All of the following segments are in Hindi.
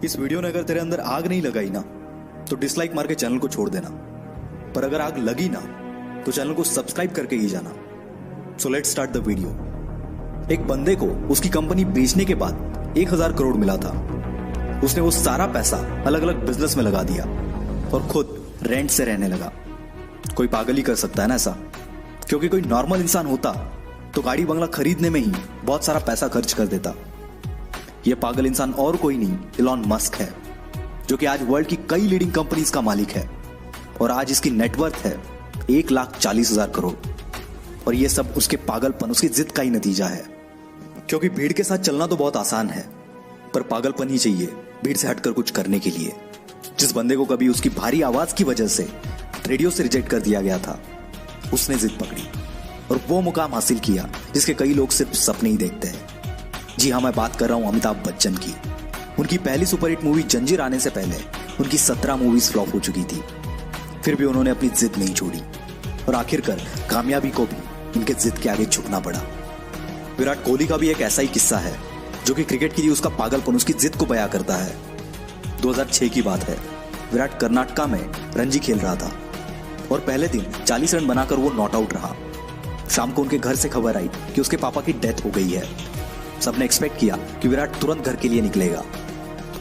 इस वीडियो ने अगर तेरे अंदर आग नहीं लगाई ना तो डिसलाइक मार के चैनल को छोड़ देना, पर अगर आग लगी ना तो चैनल को सब्सक्राइब करके ही जाना। So let's start the video. एक बंदे को उसकी कंपनी बेचने के बाद 1000 करोड़ मिला था। उसने वो सारा पैसा अलग अलग बिजनेस में लगा दिया और खुद रेंट से रहने लगा। कोई पागल ही कर सकता है ना ऐसा, क्योंकि कोई नॉर्मल इंसान होता तो गाड़ी बंगला खरीदने में ही बहुत सारा पैसा खर्च कर देता। ये पागल इंसान और कोई नहीं, इलॉन मस्क है, जो कि आज वर्ल्ड की कई लीडिंग कंपनीज का मालिक है और आज इसकी नेटवर्थ है 1,40,000 करोड़। और ये सब उसके पागलपन, उसकी जिद का ही नतीजा है। क्योंकि भीड़ के साथ चलना तो बहुत आसान है, पर पागलपन ही चाहिए भीड़ से हटकर कुछ करने के लिए। जिस बंदे को कभी उसकी भारी आवाज की वजह से रेडियो से रिजेक्ट कर दिया गया था, उसने जिद पकड़ी और वो मुकाम हासिल किया जिसके कई लोग सिर्फ सपने ही देखते हैं। जी हाँ, मैं बात कर रहा हूं अमिताभ बच्चन की। उनकी पहली सुपरहिट मूवी जंजीर आने से पहले उनकी 17 मूवीज फ्लॉप हो चुकी थी। फिर भी उन्होंने अपनी जिद नहीं छोड़ी और आखिरकार कामयाबी को भी उनके जिद के आगे झुकना पड़ा। विराट कोहली का भी एक ऐसा ही किस्सा है, जो कि क्रिकेट के लिए उसका पागलपन, उसकी जिद को बयां करता है। 2006 की बात है। विराट कर्नाटका में रणजी खेल रहा था और पहले दिन 40 रन बनाकर वो नॉट आउट रहा। शाम को उनके घर से खबर आई कि उसके पापा की डेथ हो गई है। सबने एक्सपेक्ट किया कि विराट तुरंत घर के लिए निकलेगा।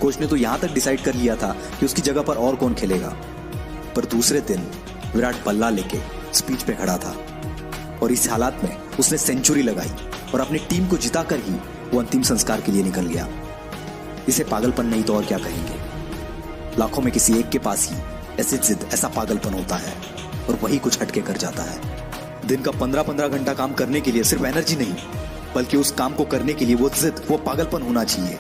कोच ने तो यहां तक डिसाइड कर लिया था कि उसकी जगह पर और कौन खेलेगा। पर दूसरे दिन विराट बल्ला लेके स्पीच पे खड़ा था और इस हालात में उसने सेंचुरी लगाई और अपनी टीम को जिताकर ही वो अंतिम संस्कार के लिए निकल गया। इसे पागलपन नहीं तो और क्या कहेंगे। लाखों में किसी एक के पास ही ऐसी जिद, ऐसा पागलपन होता है और वही कुछ हटके कर जाता है। दिन का 15-15 घंटा काम करने के लिए सिर्फ एनर्जी नहीं, बल्कि उस काम को करने के लिए वो जिद, वो पागलपन होना चाहिए।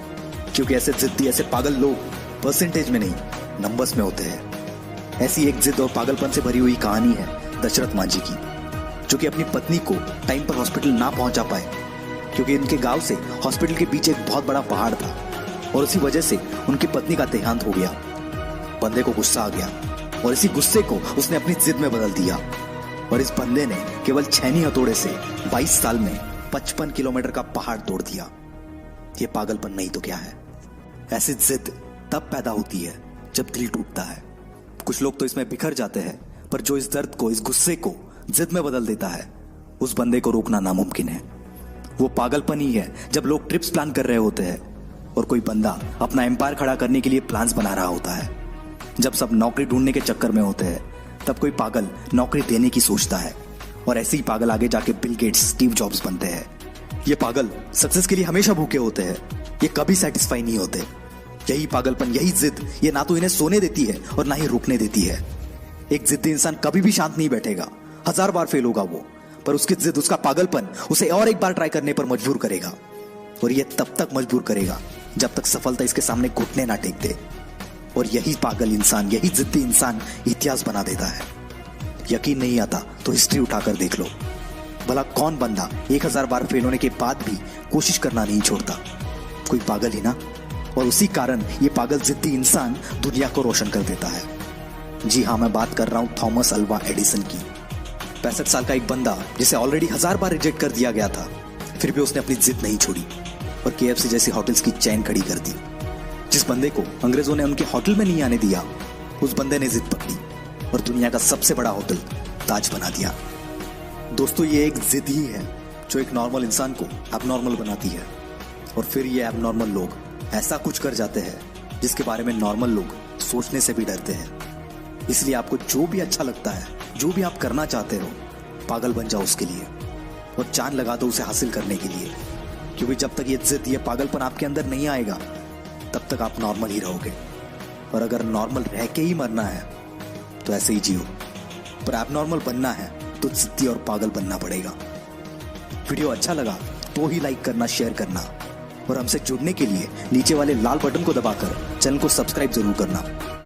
क्योंकि ऐसे जिद्दी, ऐसे पागल लोग परसेंटेज में नहीं, नंबर्स में होते हैं। ऐसी एक जिद और पागलपन से भरी हुई कहानी है दशरथ मांझी की, जो कि अपनी पत्नी को टाइम पर हॉस्पिटल ना पहुंचा पाए, क्योंकि इनके गांव से हॉस्पिटल के पीछे एक बहुत बड़ा पहाड़ था और उसी वजह से उनकी पत्नी का देहांत हो गया। बंदे को गुस्सा आ गया और इसी गुस्से को उसने अपनी जिद में बदल दिया और इस बंदे ने केवल छेनी हथौड़े से 22 साल में 55 किलोमीटर का पहाड़ तोड़ दिया। ये पागलपन नहीं तो क्या है। ऐसी जिद तब पैदा होती है जब दिल टूटता है। कुछ लोग तो इसमें बिखर जाते हैं, पर जो इस दर्द को, इस गुस्से को जिद में बदल देता है, उस बंदे को रोकना नामुमकिन है। वो पागलपन ही है जब लोग ट्रिप्स प्लान कर रहे होते हैं और कोई बंदा अपना एम्पायर खड़ा करने के लिए प्लान्स बना रहा होता है। जब सब नौकरी ढूंढने के चक्कर में होते हैं, तब कोई पागल नौकरी देने की सोचता है और ऐसे ही पागल आगे जाके बिल गेट्स, स्टीव जॉब्स बनते हैं। ये पागल सक्सेस के लिए हमेशा भूखे होते हैं, ये कभी सेटिस्फाई नहीं होते। यही पागलपन, यही जिद, ये ना तो इन्हें सोने देती है और ना ही रुकने देती है। एक जिद्दी इंसान कभी भी शांत नहीं बैठेगा, 1000 बार फेल होगा वो, पर उसकी जिद, उसका पागलपन उसे और एक बार ट्राई करने पर मजबूर करेगा। और ये तब तक मजबूर करेगा जब तक सफलता इसके सामने घुटने ना टेक दे। और यही पागल इंसान, यही जिद्दी इंसान इतिहास बना देता है। यकीन नहीं आता तो हिस्ट्री उठाकर देख लो, भला कौन बंदा 1000 बार फेल होने के बाद भी कोशिश करना नहीं छोड़ता। कोई पागल ही ना। और उसी कारण ये पागल जिद्दी इंसान दुनिया को रोशन कर देता है। जी हाँ, मैं बात कर रहा हूं थॉमस अल्वा एडिसन की। 65 साल का एक बंदा जिसे ऑलरेडी 1000 बार रिजेक्ट कर दिया गया था, फिर भी उसने अपनी जिद नहीं छोड़ी और KFC जैसी होटल्स की चेन खड़ी कर दी। जिस बंदे को अंग्रेजों ने उनके होटल में नहीं आने दिया, उस बंदे ने जिद पकड़ी और दुनिया का सबसे बड़ा होटल ताज बना दिया। दोस्तों, ये एक जिद ही है जो एक नॉर्मल इंसान को एबनॉर्मल बनाती है और फिर ये एबनॉर्मल लोग ऐसा कुछ कर जाते हैं जिसके बारे में नॉर्मल लोग सोचने से भी डरते हैं। इसलिए आपको जो भी अच्छा लगता है, जो भी आप करना चाहते हो, पागल बन जाओ उसके लिए और जान लगा दो उसे हासिल करने के लिए। क्योंकि जब तक ये जिद, ये पागलपन आपके अंदर नहीं आएगा, तब तक आप नॉर्मल ही रहोगे। और अगर नॉर्मल रह के ही मरना है तो ऐसे ही जियो, पर एबनॉर्मल बनना है तो जिद्दी और पागल बनना पड़ेगा। वीडियो अच्छा लगा तो ही लाइक करना, शेयर करना और हमसे जुड़ने के लिए नीचे वाले लाल बटन को दबाकर चैनल को सब्सक्राइब जरूर करना।